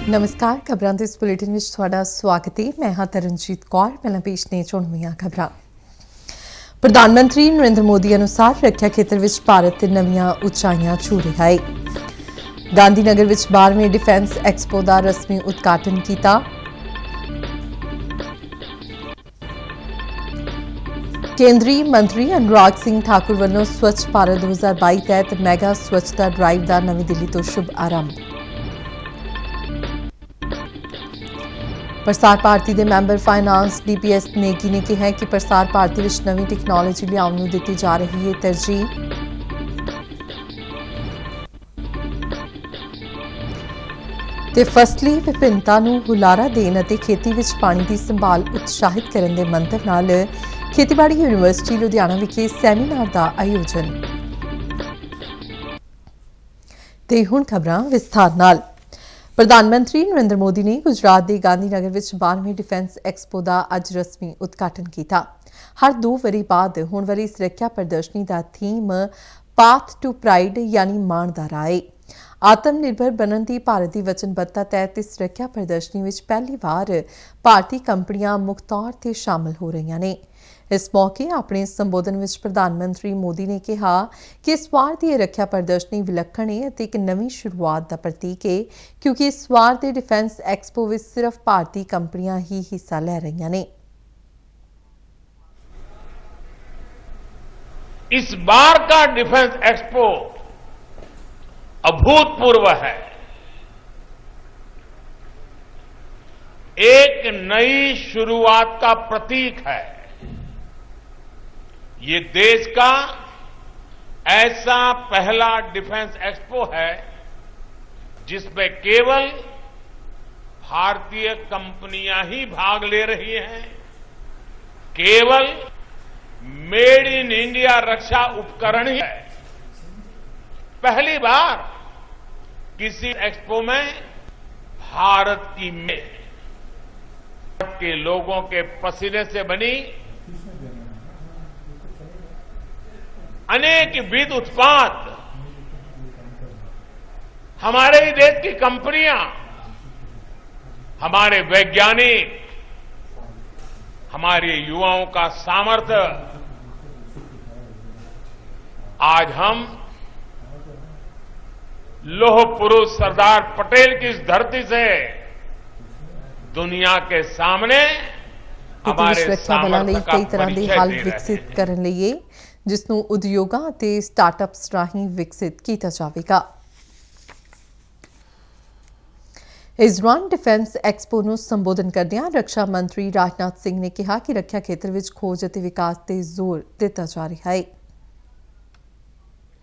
ਨਮਸਕਾਰ ਖਬਰਾਂ ਦੇ ਇਸ ਬੁਲੇਟਿਨ ਵਿੱਚ ਤੁਹਾਡਾ ਸਵਾਗਤ ਹੈ। ਮੈਂ ਹਾਂ ਤਰਨਜੀਤ ਕੌਰ। ਪਹਿਲਾਂ ਪੇਸ਼ ਨੇ ਚੁਣਵੀਆਂ ਖਬਰਾਂ। ਪ੍ਰਧਾਨ ਮੰਤਰੀ ਨਰਿੰਦਰ ਮੋਦੀ ਅਨੁਸਾਰ ਰੱਖਿਆ ਖੇਤਰ ਵਿੱਚ ਭਾਰਤ ਨਵੀਆਂ ਉਚਾਈਆਂ ਛੂ ਰਿਹਾ ਹੈ। ਗਾਂਧੀਨਗਰ ਵਿੱਚ 12ਵੇਂ ਡਿਫੈਂਸ ਐਕਸਪੋ ਦਾ ਰਸਮੀ ਉਦਘਾਟਨ ਕੀਤਾ। ਕੇਂਦਰੀ ਮੰਤਰੀ ਅਨੁਰਾਗ ਸਿੰਘ ਠਾਕੁਰ ਵੱਲੋਂ ਸਵੱਛ ਭਾਰਤ 2022 ਤਹਿਤ ਮੈਗਾ ਸਵੱਛਤਾ ਡਰਾਈਵ ਦਾ ਨਵੀਂ ਦਿੱਲੀ ਤੋਂ ਸ਼ੁਭ ਆਰੰਭ। ਪ੍ਰਸਾਰ ਭਾਰਤੀ ਦੇ ਮੈਂਬਰ ਫਾਈਨਾਂਸ DPS ਨੇਗੀ ਨੇ ਕਿਹਾ ਕਿ ਪ੍ਰਸਾਰ ਭਾਰਤੀ ਵਿੱਚ ਨਵੀਂ ਟੈਕਨੋਲੋਜੀ ਲਿਆਉਣ ਨੂੰ ਦਿੱਤੀ ਜਾ ਰਹੀ ਹੈ ਤਰਜੀਹ। ਤੇ ਫਸਲੀ ਵਿਭਿੰਨਤਾ ਨੂੰ ਹੁਲਾਰਾ ਦੇਣ ਅਤੇ ਖੇਤੀ ਵਿੱਚ ਪਾਣੀ ਦੀ ਸੰਭਾਲ ਉਤਸ਼ਾਹਿਤ ਕਰਨ ਦੇ ਮੰਤਵ ਨਾਲ ਖੇਤੀਬਾੜੀ ਯੂਨੀਵਰਸਿਟੀ ਲੁਧਿਆਣਾ ਵਿਖੇ ਸੈਮੀਨਾਰ ਦਾ ਆਯੋਜਨ। ਤੇ ਹੁਣ ਖਬਰਾਂ ਵਿਸਥਾਰ ਨਾਲ। ਪ੍ਰਧਾਨ ਮੰਤਰੀ ਨਰਿੰਦਰ ਮੋਦੀ ਨੇ ਗੁਜਰਾਤ ਦੇ ਗਾਂਧੀਨਗਰ ਵਿੱਚ 12ਵੇਂ ਡਿਫੈਂਸ ਐਕਸਪੋ ਦਾ ਅੱਜ ਰਸਮੀ ਉਦਘਾਟਨ ਕੀਤਾ। ਹਰ 2 ਵਰ੍ਹੇ ਬਾਅਦ ਹੋਣ ਵਾਲੀ ਇਸ ਰੱਖਿਆ ਪ੍ਰਦਰਸ਼ਨੀ ਦਾ ਥੀਮ ਪਾਥ ਟੂ ਪ੍ਰਾਈਡ ਯਾਨੀ ਮਾਣ ਦਾ ਰਾਹ ਹੈ। ਆਤਮ ਨਿਰਭਰ ਬਣਨ ਦੀ ਭਾਰਤ ਦੀ ਵਚਨਬੱਧਤਾ ਤਹਿਤ ਇਸ ਰੱਖਿਆ ਪ੍ਰਦਰਸ਼ਨੀ ਵਿੱਚ ਪਹਿਲੀ ਵਾਰ ਭਾਰਤੀ ਕੰਪਨੀਆਂ ਮੁੱਖ ਤੌਰ ਤੇ ਸ਼ਾਮਲ ਹੋ ਰਹੀਆਂ ਨੇ। ਇਸ ਮੌਕੇ ਆਪਣੇ ਸੰਬੋਧਨ ਵਿੱਚ ਪ੍ਰਧਾਨ ਮੰਤਰੀ ਮੋਦੀ ਨੇ ਕਿਹਾ ਕਿ ਇਸ ਵਾਰ ਦੀ ਰੱਖਿਆ ਪ੍ਰਦਰਸ਼ਨੀ ਵਿਲੱਖਣ ਹੈ ਅਤੇ ਇੱਕ ਨਵੀਂ ਸ਼ੁਰੂਆਤ ਦਾ ਪ੍ਰਤੀਕ ਹੈ, ਕਿਉਂਕਿ ਇਸ ਵਾਰ ਦੇ ਡਿਫੈਂਸ ਐਕਸਪੋ ਵਿੱਚ ਸਿਰਫ ਭਾਰਤੀ ਕੰਪਨੀਆਂ ਹੀ ਹਿੱਸਾ ਲੈ ਰਹੀਆਂ ਨੇ। इस बार का डिफेंस एक्सपो अभूतपूर्व है। एक नई शुरुआत का प्रतीक है। ये देश का ऐसा पहला डिफेंस एक्सपो है जिसमें केवल भारतीय कंपनियां ही भाग ले रही हैं। केवल मेड इन इंडिया रक्षा उपकरण ही है। पहली बार किसी एक्सपो में भारत की के लोगों के पसीने से बनी अनेकविध उत्पाद, हमारे ही देश की कंपनियां, हमारे वैज्ञानिक, हमारे युवाओं का सामर्थ्य आज हम लौह पुरुष सरदार पटेल की इस धरती से दुनिया के सामने हमारे सामर्थ्य का परिचय दे विकसित ਕਰਨ ਲਈ ਜਿਸ ਨੂੰ ਉਦਯੋਗਾਂ ਅਤੇ ਸਟਾਰਟਅਪਸ ਰਾਹੀਂ ਵਿਕਸਿਤ ਕੀਤਾ ਜਾਵੇਗਾ। ਇਸ ਦੌਰਾਨ ਡਿਫੈਂਸ ਐਕਸਪੋ ਨੂੰ ਸੰਬੋਧਨ ਕਰਦਿਆਂ ਰੱਖਿਆ ਮੰਤਰੀ ਰਾਜਨਾਥ ਸਿੰਘ ਨੇ ਕਿਹਾ ਕਿ ਰੱਖਿਆ ਖੇਤਰ ਵਿੱਚ ਖੋਜ ਅਤੇ ਵਿਕਾਸ ਤੇ ਜ਼ੋਰ ਦਿੱਤਾ ਜਾ ਰਿਹਾ ਹੈ।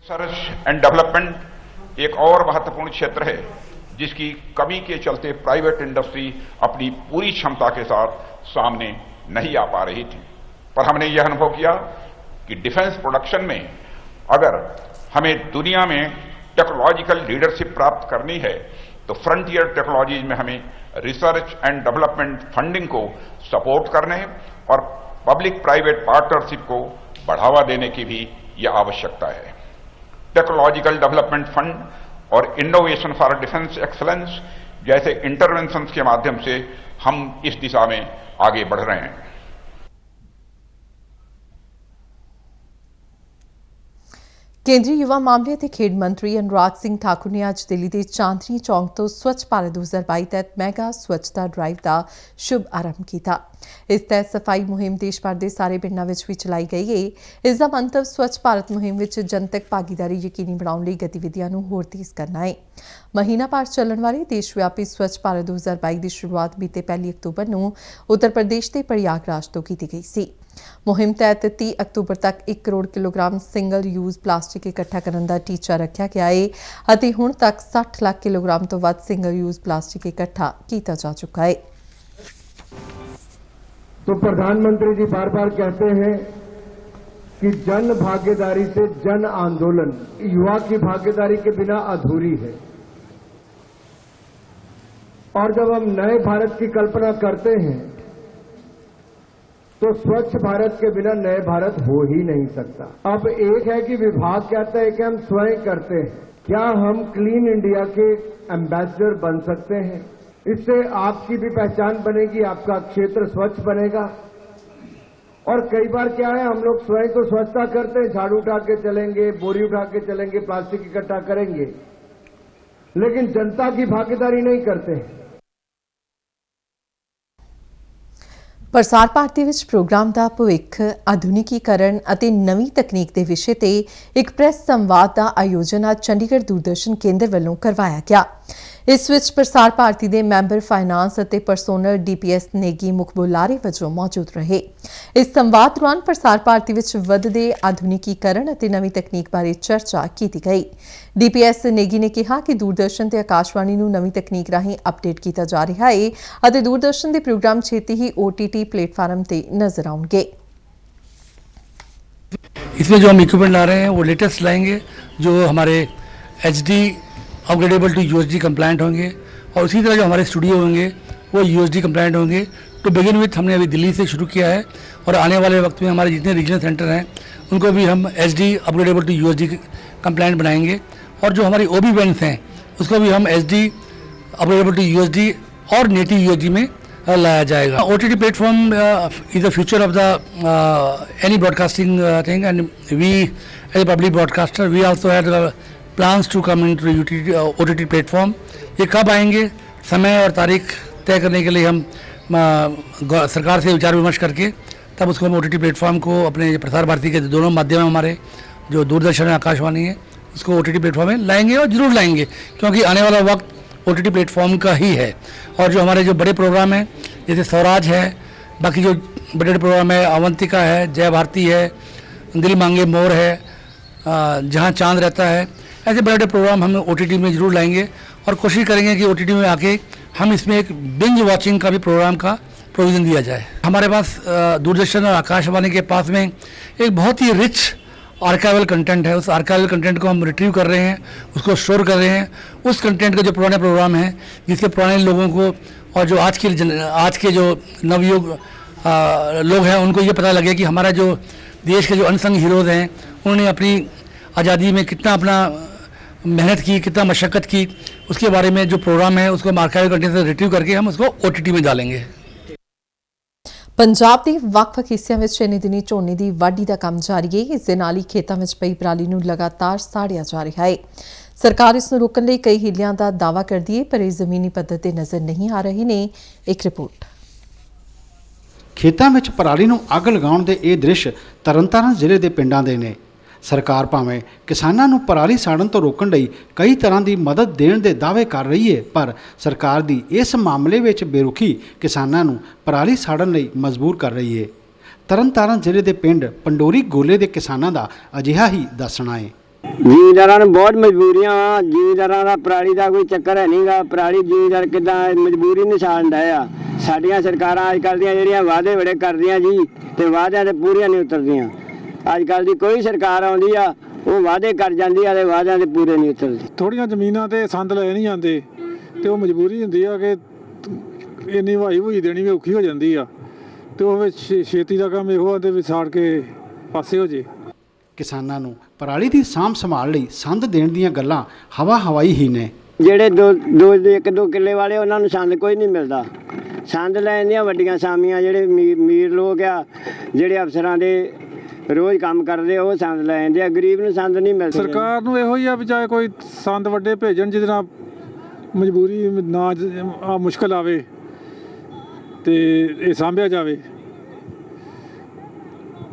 रिसर्च एंड डेवलपमेंट एक और महत्वपूर्ण क्षेत्र है जिसकी कमी के चलते प्राइवेट इंडस्ट्री अपनी पूरी क्षमता के साथ सामने नहीं आ पा रही थी। पर हमने यह अनुभव किया कि डिफेंस प्रोडक्शन में अगर हमें दुनिया में टेक्नोलॉजिकल लीडरशिप प्राप्त करनी है तो फ्रंटियर टेक्नोलॉजीज में हमें रिसर्च एंड डेवलपमेंट फंडिंग को सपोर्ट करने और पब्लिक प्राइवेट पार्टनरशिप को बढ़ावा देने की भी यह आवश्यकता है। टेक्नोलॉजिकल डेवलपमेंट फंड और इनोवेशन फॉर डिफेंस एक्सलेंस जैसे इंटरवेंशंस के माध्यम से हम इस दिशा में आगे बढ़ रहे हैं। ਕੇਂਦਰੀ ਯੁਵਾ ਮਾਮਲੇ ਅਤੇ ਖੇਡ ਮੰਤਰੀ ਅਨੁਰਾਗ ਸਿੰਘ ਠਾਕੁਰ ਨੇ ਅੱਜ ਦਿੱਲੀ ਦੇ ਚਾਂਦਨੀ ਚੌਂਕ ਤੋਂ ਸਵੱਛ ਭਾਰਤ 2022 ਤਹਿਤ ਮੈਗਾ ਸਵੱਛਤਾ ਡਰਾਈਵ ਦਾ ਸ਼ੁਭ ਆਰੰਭ ਕੀਤਾ। ਇਸ ਤਹਿਤ ਸਫਾਈ ਮੁਹਿੰਮ ਦੇਸ਼ ਭਰ ਦੇ ਸਾਰੇ ਪਿੰਡਾਂ ਵਿੱਚ ਵੀ ਚਲਾਈ ਗਈ ਹੈ। ਇਸ ਦਾ ਮੰਤਵ ਸਵੱਛ ਭਾਰਤ ਮੁਹਿੰਮ ਵਿੱਚ ਜਨਤਕ ਭਾਗੀਦਾਰੀ ਯਕੀਨੀ ਬਣਾਉਣ ਲਈ ਗਤੀਵਿਧੀਆਂ ਨੂੰ ਹੋਰ ਤੇਜ਼ ਕਰਨਾ ਹੈ। ਮਹੀਨਾ ਭਰ ਚੱਲਣ ਵਾਲੇ ਦੇਸ਼ ਵਿਆਪੀ ਸਵੱਛ ਭਾਰਤ 2022 ਦੀ ਸ਼ੁਰੂਆਤ ਬੀਤੇ 1 ਅਕਤੂਬਰ ਨੂੰ ਉੱਤਰ ਪ੍ਰਦੇਸ਼ ਦੇ ਪ੍ਰਯਾਗਰਾਜ ਤੋਂ ਕੀਤੀ ਗਈ ਸੀ। ਮੁਹਿੰਮ ਤਹਿਤ 30 ਅਕਤੂਬਰ ਤੱਕ 1 crore kilogram single use plastic ਇਕੱਠਾ ਕਰਨ ਦਾ ਟੀਚਾ ਰੱਖਿਆ ਗਿਆ ਹੈ ਅਤੇ ਹੁਣ ਤੱਕ 60 ਲੱਖ ਕਿਲੋਗ੍ਰਾਮ ਤੋਂ ਵੱਧ ਸਿੰਗਲ ਯੂਜ਼ ਪਲਾਸਟਿਕ ਇਕੱਠਾ ਕੀਤਾ ਜਾ ਚੁੱਕਾ है। तो प्रधानमंत्री जी बार बार कहते हैं कि जन भागीदारी से जन आंदोलन, युवा की भागीदारी के बिना अधूरी है। और जब हम नए भारत की कल्पना करते हैं तो स्वच्छ भारत के बिना नए भारत हो ही नहीं सकता। अब एक है कि विभाग कहता है कि हम स्वयं करते हैं, क्या हम क्लीन इंडिया के एम्बेसडर बन सकते हैं? इससे आपकी भी पहचान बनेगी, आपका क्षेत्र स्वच्छ बनेगा। और कई बार क्या है, हम लोग स्वयं तो स्वच्छता करते हैं, झाड़ू उठा के चलेंगे, बोरी उठा के चलेंगे, प्लास्टिक इकट्ठा करेंगे, लेकिन जनता की भागीदारी नहीं करते। ਪ੍ਰਸਾਰ ਭਾਰਤੀ ਵਿੱਚ ਪ੍ਰੋਗਰਾਮ ਦਾ ਭਵਿੱਖ ਆਧੁਨਿਕੀਕਰਨ ਅਤੇ ਨਵੀਂ ਤਕਨੀਕ ਦੇ ਵਿਸ਼ੇ ਤੇ ਇੱਕ ਪ੍ਰੈਸ ਸੰਵਾਦ ਦਾ ਆਯੋਜਨ ਅੱਜ ਚੰਡੀਗੜ੍ਹ ਦੂਰਦਰਸ਼ਨ ਕੇਂਦਰ ਵੱਲੋਂ ਕਰਵਾਇਆ ਗਿਆ। ਇਸ ਵਿੱਚ ਪ੍ਰਸਾਰ ਭਾਰਤੀ ਦੇ ਮੈਂਬਰ ਫਾਈਨਾਂਸ ਅਤੇ ਪਰਸੋਨਲ DPS ਨੇਗੀ ਮੁੱਖ ਬੁਲਾਰੇ ਵਜੋਂ ਮੌਜੂਦ ਰਹੇ। ਇਸ ਸੰਵਾਦ ਦੌਰਾਨ ਪ੍ਰਸਾਰ ਭਾਰਤੀ ਵਿੱਚ ਵੱਧਦੇ ਆਧੁਨਿਕੀਕਰਨ ਅਤੇ ਨਵੀਂ ਤਕਨੀਕ ਬਾਰੇ ਚਰਚਾ ਕੀਤੀ ਗਈ। DPS ਨੇਗੀ ਨੇ ਕਿਹਾ ਕਿ ਦੂਰਦਰਸ਼ਨ ਤੇ ਆਕਾਸ਼ਵਾਣੀ ਨੂੰ ਨਵੀਂ ਤਕਨੀਕ ਰਾਹੀਂ ਅਪਡੇਟ ਕੀਤਾ ਜਾ ਰਿਹਾ ਹੈ ਅਤੇ ਦੂਰਦਰਸ਼ਨ ਦੇ ਪ੍ਰੋਗਰਾਮ ਛੇਤੀ ਹੀ OTT प्लेटफॉर्म पे नजर आएंगे। इसमें जो हम इक्विपमेंट ला रहे हैं वो लेटेस्ट लाएंगे, जो हमारे HD upgradeable to UHD compliant होंगे, और उसी तरह जो हमारे स्टूडियो होंगे वो UHD कंप्लायंट होंगे। टू बिगिन विथ हमने अभी दिल्ली से शुरू किया है और आने वाले वक्त में हमारे जितने रीजनल सेंटर हैं उनको भी हम HD upgradeable to UHD compliant बनाएंगे, और जो हमारी OB बैंड्स हैं उसको भी हम HD अपग्रेडेबल टू UHD और नेटिव UHD में लाया जाएगा। OTT platform is the future of the any broadcasting thing, and we as a public broadcaster we also had plans to come into OTT platform. ये कब आएंगे, समय और तारीख तय करने के लिए हम सरकार से विचार विमर्श करके तब उसको हम OTT प्लेटफॉर्म को अपने प्रसार भारती के दोनों माध्यम हैं हमारे, जो दूरदर्शन और आकाशवाणी है, उसको OTT प्लेटफॉर्म में लाएंगे और ज़रूर लाएंगे, क्योंकि आने वाला वक्त OTT प्लेटफॉर्म का ही है। और जो हमारे जो बड़े प्रोग्राम हैं जैसे स्वराज है, बाकी जो बड़े बड़े प्रोग्राम है, अवंतिका है, जय भारती है, दिल मांगे मोर है, जहाँ चांद रहता है, ऐसे बड़े बड़े प्रोग्राम हम OTT में ज़रूर लाएंगे और कोशिश करेंगे कि OTT में आके हम इसमें एक बिंज वॉचिंग का भी प्रोग्राम का प्रोविज़न दिया जाए। हमारे पास दूरदर्शन और आकाशवाणी के पास में एक बहुत ही रिच आर्काइवल कंटेंट है। उस आर्काइवल कंटेंट को हम रिट्रीव कर रहे हैं, उसको स्टोर कर रहे हैं। उस कंटेंट के जो पुराने प्रोग्राम हैं, जिसके पुराने लोगों को और जो आज के जो नवयुग लोग हैं उनको ये पता लगे कि हमारा जो देश के जो अनसंग हीरोज़ हैं उन्होंने अपनी आज़ादी में कितना अपना मेहनत की, कितना मशक्क़त की, उसके बारे में जो प्रोग्राम है उसको हम आर्काइवल कंटेंट से रिट्रीव करके हम उसको OTT में डालेंगे। ਪੰਜਾਬ ਦੇ ਵੱਖ-ਵੱਖ ਹਿੱਸਿਆਂ ਵਿੱਚ ਇੰਨੇ ਦਿਨੀ ਝੋਨੇ ਦੀ ਵਾਢੀ ਦਾ ਕੰਮ ਜਾਰੀ ਹੈ। ਇਸ ਦੇ ਨਾਲ ਹੀ ਖੇਤਾਂ ਵਿੱਚ ਪਈ ਪਰਾਲੀ ਨੂੰ ਲਗਾਤਾਰ ਸਾੜਿਆ ਜਾ ਰਿਹਾ ਹੈ। ਸਰਕਾਰ ਇਸ ਨੂੰ ਰੋਕਣ ਲਈ ਕਈ ਹੀਲਿਆਂ ਦਾ ਦਾਅਵਾ ਕਰਦੀ ਹੈ, ਪਰ ਇਹ ਜ਼ਮੀਨੀ ਪੱਧਰ ਤੇ ਨਜ਼ਰ ਨਹੀਂ ਆ ਰਹੇ ਨੇ। ਇੱਕ ਰਿਪੋਰਟ। ਖੇਤਾਂ ਵਿੱਚ ਪਰਾਲੀ ਨੂੰ ਅੱਗ ਲਗਾਉਣ ਦੇ ਇਹ ਦ੍ਰਿਸ਼ ਤਰਨਤਾਰਨ ਜ਼ਿਲ੍ਹੇ ਦੇ ਪਿੰਡਾਂ ਦੇ ਨੇ। ਸਰਕਾਰ ਭਾਵੇਂ ਕਿਸਾਨਾਂ ਨੂੰ ਪਰਾਲੀ ਸਾੜਨ ਤੋਂ ਰੋਕਣ ਲਈ ਕਈ ਤਰ੍ਹਾਂ ਦੀ ਮਦਦ ਦੇਣ ਦੇ ਦਾਅਵੇ ਕਰ ਰਹੀ ਹੈ, ਪਰ ਸਰਕਾਰ ਦੀ ਇਸ ਮਾਮਲੇ ਵਿੱਚ ਬੇਰੁਖੀ ਕਿਸਾਨਾਂ ਨੂੰ ਪਰਾਲੀ ਸਾੜਨ ਲਈ ਮਜਬੂਰ ਕਰ ਰਹੀ ਹੈ। ਤਰਨਤਾਰਨ ਜ਼ਿਲ੍ਹੇ ਦੇ ਪਿੰਡ ਪੰਡੋਰੀ ਗੋਲੇ ਦੇ ਕਿਸਾਨਾਂ ਦਾ ਅਜਿਹਾ ਹੀ ਦੱਸਣਾ ਹੈ। ਜ਼ਿਮੀਂਦਾਰਾਂ ਨੂੰ ਬਹੁਤ ਮਜਬੂਰੀਆਂ ਆ। ਜ਼ਿਮੀਂਦਾਰਾਂ ਦਾ ਪਰਾਲੀ ਦਾ ਕੋਈ ਚੱਕਰ ਹੈ ਨਹੀਂਗਾ। ਪਰਾਲੀ ਜ਼ਿਮੀਂਦਾਰ ਕਿੱਦਾਂ ਮਜਬੂਰੀ ਨਹੀਂ ਸਾੜਦਾ ਆ। ਸਾਡੀਆਂ ਸਰਕਾਰਾਂ ਅੱਜ ਕੱਲ੍ਹ ਦੀਆਂ ਜਿਹੜੀਆਂ ਵਾਅਦੇ ਬੜੇ ਕਰਦੀਆਂ ਜੀ, ਤੇ ਵਾਅਦਿਆਂ ਤੇ ਪੂਰੀਆਂ ਨਹੀਂ ਉਤਰਦੀਆਂ। ਅੱਜ ਕੱਲ੍ਹ ਦੀ ਕੋਈ ਸਰਕਾਰ ਆਉਂਦੀ ਆ ਉਹ ਵਾਅਦੇ ਕਰ ਜਾਂਦੀ ਆ ਤੇ ਵਾਅਦਿਆਂ ਦੇ ਪੂਰੇ ਨਹੀਂ ਉਤਰਦੇ। ਥੋੜ੍ਹੀਆਂ ਜ਼ਮੀਨਾਂ ਤੇ ਸੰਦ ਲਏ ਨਹੀਂ ਜਾਂਦੇ ਤੇ ਉਹ ਮਜਬੂਰੀ ਹੁੰਦੀ ਆ ਕਿ ਇੰਨੀ ਵਾਈ ਹੋਈ ਦੇਣੀ ਵੀ ਔਖੀ ਹੋ ਜਾਂਦੀ ਆ, ਤੇ ਉਹ ਵਿੱਚ ਛੇਤੀ ਦਾ ਕੰਮ ਇਹੋ ਆਦੇ ਵੀ ਸਾੜ ਕੇ ਪਾਸੇ ਹੋ ਜੇ। ਕਿਸਾਨਾਂ ਨੂੰ ਪਰਾਲੀ ਦੀ ਸਾਂਭ ਸੰਭਾਲ ਲਈ ਸੰਦ ਦੇਣ ਦੀਆਂ ਗੱਲਾਂ ਹਵਾ ਹਵਾਈ ਹੀ ਨੇ। ਜਿਹੜੇ ਇੱਕ ਦੋ ਕਿੱਲੇ ਵਾਲੇ ਉਹਨਾਂ ਨੂੰ ਸੰਦ ਕੋਈ ਨਹੀਂ ਮਿਲਦਾ। ਸੰਦ ਲੈਣ ਦੀਆਂ ਵੱਡੀਆਂ ਸਾਮੀਆਂ ਜਿਹੜੇ ਅਮੀਰ ਲੋਕ ਆ, ਜਿਹੜੇ ਅਫਸਰਾਂ ਦੇ ਰੋਜ਼ ਕੰਮ ਕਰਦੇ ਉਹ ਸੰਦ ਲੈ ਜਾਂਦੇ ਆ। ਗਰੀਬ ਨੂੰ ਸੰਦ ਨਹੀਂ ਮਿਲਦਾ। ਸਰਕਾਰ ਨੂੰ ਇਹੋ ਹੀ ਆ ਵੀ ਚਾਹੇ ਕੋਈ ਸੰਦ ਵੱਡੇ ਭੇਜਣ ਜਿਹਦੇ ਨਾਲ ਮਜਬੂਰੀ ਨਾ ਆ ਮੁਸ਼ਕਲ ਆਵੇ ਤੇ ਇਹ ਸਾਂਭਿਆ ਜਾਵੇ,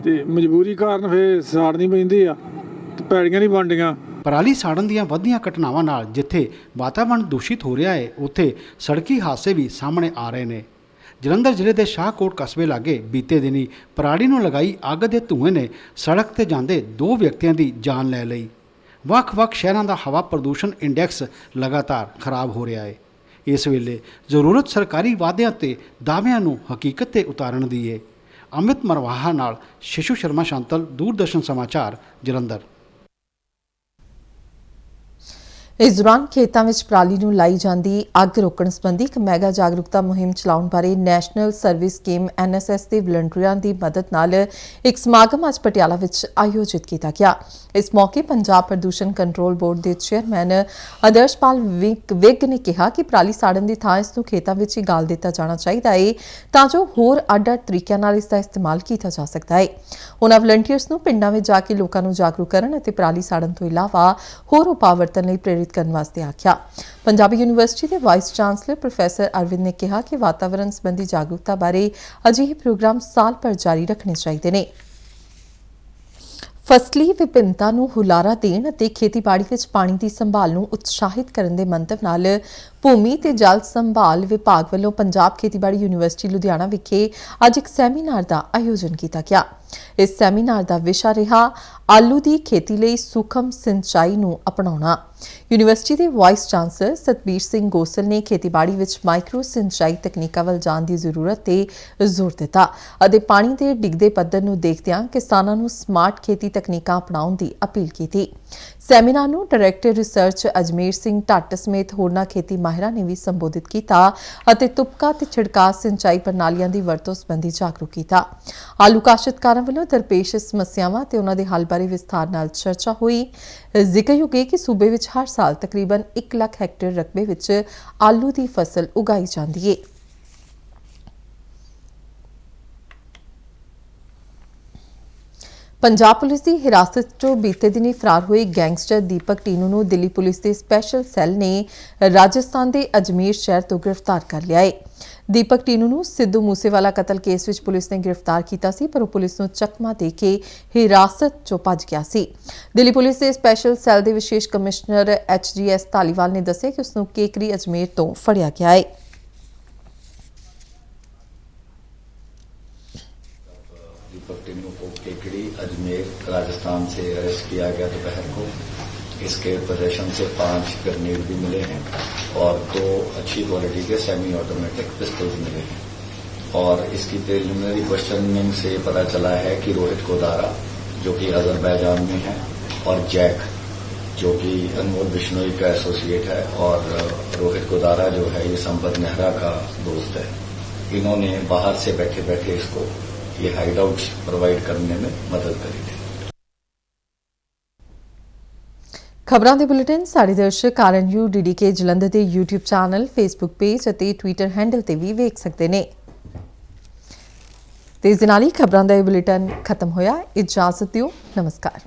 ਤੇ ਮਜਬੂਰੀ ਕਾਰਨ ਫਿਰ ਸਾੜਨੀ ਪੈਂਦੀ ਆ ਤੇ ਪੈੜੀਆਂ ਨਹੀਂ ਬਣਦੀਆਂ। ਪਰਾਲੀ ਸਾੜਨ ਦੀਆਂ ਵੱਧਦੀਆਂ ਘਟਨਾਵਾਂ ਨਾਲ ਜਿੱਥੇ ਵਾਤਾਵਰਣ ਦੂਸ਼ਿਤ ਹੋ ਰਿਹਾ ਹੈ, ਉੱਥੇ ਸੜਕੀ ਹਾਦਸੇ ਵੀ ਸਾਹਮਣੇ ਆ ਰਹੇ ਨੇ। ਜਲੰਧਰ ਜ਼ਿਲ੍ਹੇ ਦੇ ਸ਼ਾਹਕੋਟ ਕਸਬੇ ਲਾਗੇ ਬੀਤੇ ਦਿਨੀ ਪਰਾਲੀ ਨੂੰ ਲਗਾਈ ਅੱਗ ਦੇ ਧੂਏ ਨੇ ਸੜਕ ਤੇ ਜਾਂਦੇ 2 ਵਿਅਕਤੀਆਂ ਦੀ ਜਾਨ ਲੈ ਲਈ। ਵੱਖ-ਵੱਖ ਸ਼ਹਿਰਾਂ ਦਾ ਹਵਾ ਪ੍ਰਦੂਸ਼ਣ ਇੰਡੈਕਸ ਲਗਾਤਾਰ ਖਰਾਬ ਹੋ ਰਿਹਾ ਹੈ। ਇਸ ਵੇਲੇ ਜ਼ਰੂਰਤ ਸਰਕਾਰੀ ਵਾਅਦਿਆਂ ਤੇ ਦਾਅਵਿਆਂ ਨੂੰ ਹਕੀਕਤ ਤੇ ਉਤਾਰਨ ਦੀ ਹੈ। ਅਮਿਤ ਮਰਵਾਹਾ ਨਾਲ ਸ਼ਿਸ਼ੂ ਸ਼ਰਮਾ ਸ਼ਾਂਤਲ, ਦੂਰਦਰਸ਼ਨ ਸਮਾਚਾਰ, ਜਲੰਧਰ। इस दौरान खेतों में पराली ਨੂੰ ਲਾਈ ਜਾਂਦੀ ਅੱਗ ਰੋਕਣ ਸੰਬੰਧੀ ਇੱਕ ਮੈਗਾ ਜਾਗਰੂਕਤਾ ਮੁਹਿੰਮ ਚਲਾਉਣ ਬਾਰੇ ਨੈਸ਼ਨਲ ਸਰਵਿਸ ਸਕੀਮ NSS ਦੇ ਵਲੰਟੀਅਰਾਂ ਦੀ ਮਦਦ ਨਾਲ ਇੱਕ ਸਮਾਗਮ ਅੱਜ ਪਟਿਆਲਾ ਵਿੱਚ ਆਯੋਜਿਤ ਕੀਤਾ ਗਿਆ। ਇਸ ਮੌਕੇ ਪੰਜਾਬ ਪ੍ਰਦੂਸ਼ਣ ਕੰਟਰੋਲ ਬੋਰਡ ਦੇ ਚੇਅਰਮੈਨ ਆਦਰਸ਼ਪਾਲ ਵਿਗ ਨੇ ਕਿਹਾ ਕਿ ਪਰਾਲੀ ਸਾੜਨ ਦੀ ਥਾਂ ਇਸ ਨੂੰ ਖੇਤਾਂ ਵਿੱਚ ਹੀ ਗਾਲ ਦਿੱਤਾ ਜਾਣਾ ਚਾਹੀਦਾ ਹੈ ਤਾਂ ਜੋ ਹੋਰ ਅੱਡ-ਅੱਡ ਤਰੀਕਿਆਂ ਨਾਲ ਇਸ ਦਾ ਇਸਤੇਮਾਲ ਕੀਤਾ ਜਾ ਸਕਦਾ ਹੈ। ਉਹਨਾਂ ਵਲੰਟੀਅਰਸ ਨੂੰ ਪਿੰਡਾਂ ਵਿੱਚ ਜਾ ਕੇ ਲੋਕਾਂ ਨੂੰ ਜਾਗਰੂਕ ਕਰਨ ਅਤੇ ਪਰਾਲੀ ਸਾੜਨ ਤੋਂ ਇਲਾਵਾ ਹੋਰ ਉਪਾਅ ਵਰਤਣ ਲਈ ਪ੍ਰੇਰਿਤ ਕਰਨ ਵਾਸਤੇ ਆਖਿਆ। ਪੰਜਾਬੀ ਯੂਨੀਵਰਸਿਟੀ ਦੇ ਵਾਈਸ ਚਾਂਸਲਰ ਪ੍ਰੋਫੈਸਰ ਅਰਵਿੰਦ ਨੇ ਕਿਹਾ ਕਿ ਵਾਤਾਵਰਣ ਸੰਬੰਧੀ ਜਾਗਰੂਕਤਾ ਬਾਰੇ ਅਜਿਹੇ ਪ੍ਰੋਗਰਾਮ ਸਾਲ ਭਰ ਜਾਰੀ ਰੱਖਣੇ ਚਾਹੀਦੇ ਨੇ। ਫਸਲੀ ਵਿਭਿੰਨਤਾ ਨੂੰ ਹੁਲਾਰਾ ਦੇਣ ਅਤੇ ਖੇਤੀਬਾੜੀ ਵਿੱਚ ਪਾਣੀ ਦੀ ਸੰਭਾਲ ਨੂੰ ਉਤਸ਼ਾਹਿਤ ਕਰਨ ਦੇ ਮੰਤਵ ਨਾਲ ਭੂਮੀ ਤੇ ਜਲ ਸੰਭਾਲ ਵਿਭਾਗ ਵੱਲੋਂ ਪੰਜਾਬ ਖੇਤੀਬਾੜੀ ਯੂਨੀਵਰਸਿਟੀ ਲੁਧਿਆਣਾ ਵਿਖੇ ਅੱਜ ਇੱਕ ਸੈਮੀਨਾਰ ਦਾ ਆਯੋਜਨ ਕੀਤਾ ਗਿਆ। ਇਸ ਸੈਮੀਨਾਰ ਦਾ ਵਿਸ਼ਾ ਰਿਹਾ ਆਲੂ ਦੀ ਖੇਤੀ ਲਈ ਸੂਖਮ ਸਿੰਚਾਈ ਨੂੰ ਅਪਣਾਉਣਾ। ਯੂਨੀਵਰਸਿਟੀ ਦੇ ਵਾਈਸ ਚਾਂਸਲਰ ਸਤਬੀਰ ਸਿੰਘ ਗੋਸਲ ਨੇ ਖੇਤੀਬਾੜੀ ਵਿੱਚ ਮਾਈਕਰੋ ਸਿੰਚਾਈ ਤਕਨੀਕਾਂ ਵੱਲ ਜਾਣ ਦੀ ਜ਼ਰੂਰਤ ਤੇ ਜ਼ੋਰ ਦਿੱਤਾ ਅਤੇ ਪਾਣੀ ਦੇ ਡਿੱਗਦੇ ਪੱਧਰ ਨੂੰ ਦੇਖਦਿਆਂ ਕਿਸਾਨਾਂ ਨੂੰ ਸਮਾਰਟ ਖੇਤੀ ਤਕਨੀਕਾਂ ਅਪਣਾਉਣ ਦੀ ਅਪੀਲ ਕੀਤੀ। ਸੈਮੀਨਾਰ ਨੂੰ ਡਾਇਰੈਕਟਰ ਰਿਸਰਚ ਅਜਮੇਰ ਸਿੰਘ ਢੱਟ ਸਮੇਤ ਹੋਰਨਾਂ ਖੇਤੀ ਮਾਹਿਰਾਂ ਨੇ ਵੀ ਸੰਬੋਧਿਤ ਕੀਤਾ ਅਤੇ ਤੁਪਕਾ ਤੇ ਛਿੜਕਾਅ ਸਿੰਚਾਈ ਪ੍ਰਣਾਲੀਆਂ ਦੀ ਵਰਤੋਂ ਸੰਬੰਧੀ ਜਾਗਰੂਕ ਕੀਤਾ। ਆਲੂ ਕਾਸ਼ਤਕਾਰਾਂ ਵੱਲੋਂ ਦਰਪੇਸ਼ ਸਮੱਸਿਆਵਾਂ ਤੇ ਉਹਨਾਂ ਦੇ ਹੱਲ ਬਾਰੇ ਵਿਸਥਾਰ ਨਾਲ ਚਰਚਾ ਹੋਈ। ਜ਼ਿਕਰਯੋਗ ਹੈ ਕਿ ਸੂਬੇ ਵਿੱਚ ਹਰ ਸਾਲ ਤਕਰੀਬਨ 1 ਲੱਖ ਹੈਕਟੇਅਰ ਰਕਬੇ ਵਿੱਚ ਆਲੂ ਦੀ ਫਸਲ ਉਗਾਈ ਜਾਂਦੀ ਹੈ। ਪੰਜਾਬ ਪੁਲਿਸ ਦੀ ਹਿਰਾਸਤ 'ਚੋਂ ਬੀਤੇ ਦਿਨੀ ਫਰਾਰ ਹੋਏ ਗੈਂਗਸਟਰ ਦੀਪਕ ਟੀਨੂ ਨੂੰ ਦਿੱਲੀ ਪੁਲਿਸ ਦੇ ਸਪੈਸ਼ਲ ਸੈੱਲ ਨੇ ਰਾਜਸਥਾਨ ਦੇ ਅਜਮੇਰ ਸ਼ਹਿਰ ਤੋਂ ਗ੍ਰਿਫਤਾਰ ਕਰ ਲਿਆ ਹੈ। ਦੀਪਕ ਟੀਨੂ ਨੂੰ ਸਿੱਧੂ ਮੂਸੇਵਾਲਾ ਕਤਲ ਕੇਸ ਵਿੱਚ ਪੁਲਿਸ ਨੇ ਗ੍ਰਿਫਤਾਰ ਕੀਤਾ ਸੀ, ਪਰ ਉਹ ਪੁਲਿਸ ਨੂੰ ਚਕਮਾ ਦੇ ਕੇ ਹਿਰਾਸਤ 'ਚੋਂ ਭੱਜ ਗਿਆ ਸੀ। ਦਿੱਲੀ ਪੁਲਿਸ ਦੇ ਸਪੈਸ਼ਲ ਸੈੱਲ ਦੇ ਵਿਸ਼ੇਸ਼ ਕਮਿਸ਼ਨਰ HGS ਧਾਲੀਵਾਲ ਨੇ ਦੱਸਿਆ ਕਿ ਉਸ ਨੂੰ ਕੇਕਰੀ ਅਜਮੇਰ ਤੋਂ ਫੜਿਆ ਗਿਆ ਹੈ। दीपक टिन्नू को केकड़ी अजमेर राजस्थान से अरेस्ट किया गया दोपहर को। इसके पोजेशन से 5 ग्रेनेड भी मिले हैं और 2 अच्छी क्वालिटी के सेमी ऑटोमेटिक पिस्टल्स मिले हैं। और इसकी प्रिलिमिनरी क्वेश्चनिंग से पता चला है कि रोहित कोदारा जो कि अजरबैजान में है और जैक जो कि अनमोल बिश्नोई का एसोसिएट है और रोहित कोदारा जो है ये संपत नेहरा का दोस्त है। इन्होंने बाहर से बैठे बैठे इसको ये हाइड आउट प्रोवाइड करने में मदद करी थी। ਖਬਰਾਂ ਦੇ ਬੁਲੇਟਿਨ ਸਾਡੇ ਦਰਸ਼ਕ RNU DDK ਜਲੰਧਰ ਦੇ YouTube ਚੈਨਲ, Facebook ਪੇਜ ਅਤੇ Twitter ਹੈਂਡਲ ਤੇ ਵੀ ਵੇਖ ਸਕਦੇ ਨੇ। ਤੇ ਇਸ ਦੇ ਨਾਲ ਹੀ ਖਬਰਾਂ ਦਾ ਇਹ ਬੁਲੇਟਿਨ ਖਤਮ ਹੋਇਆ। ਇਜਾਜ਼ਤ ਦਿਓ। ਨਮਸਕਾਰ।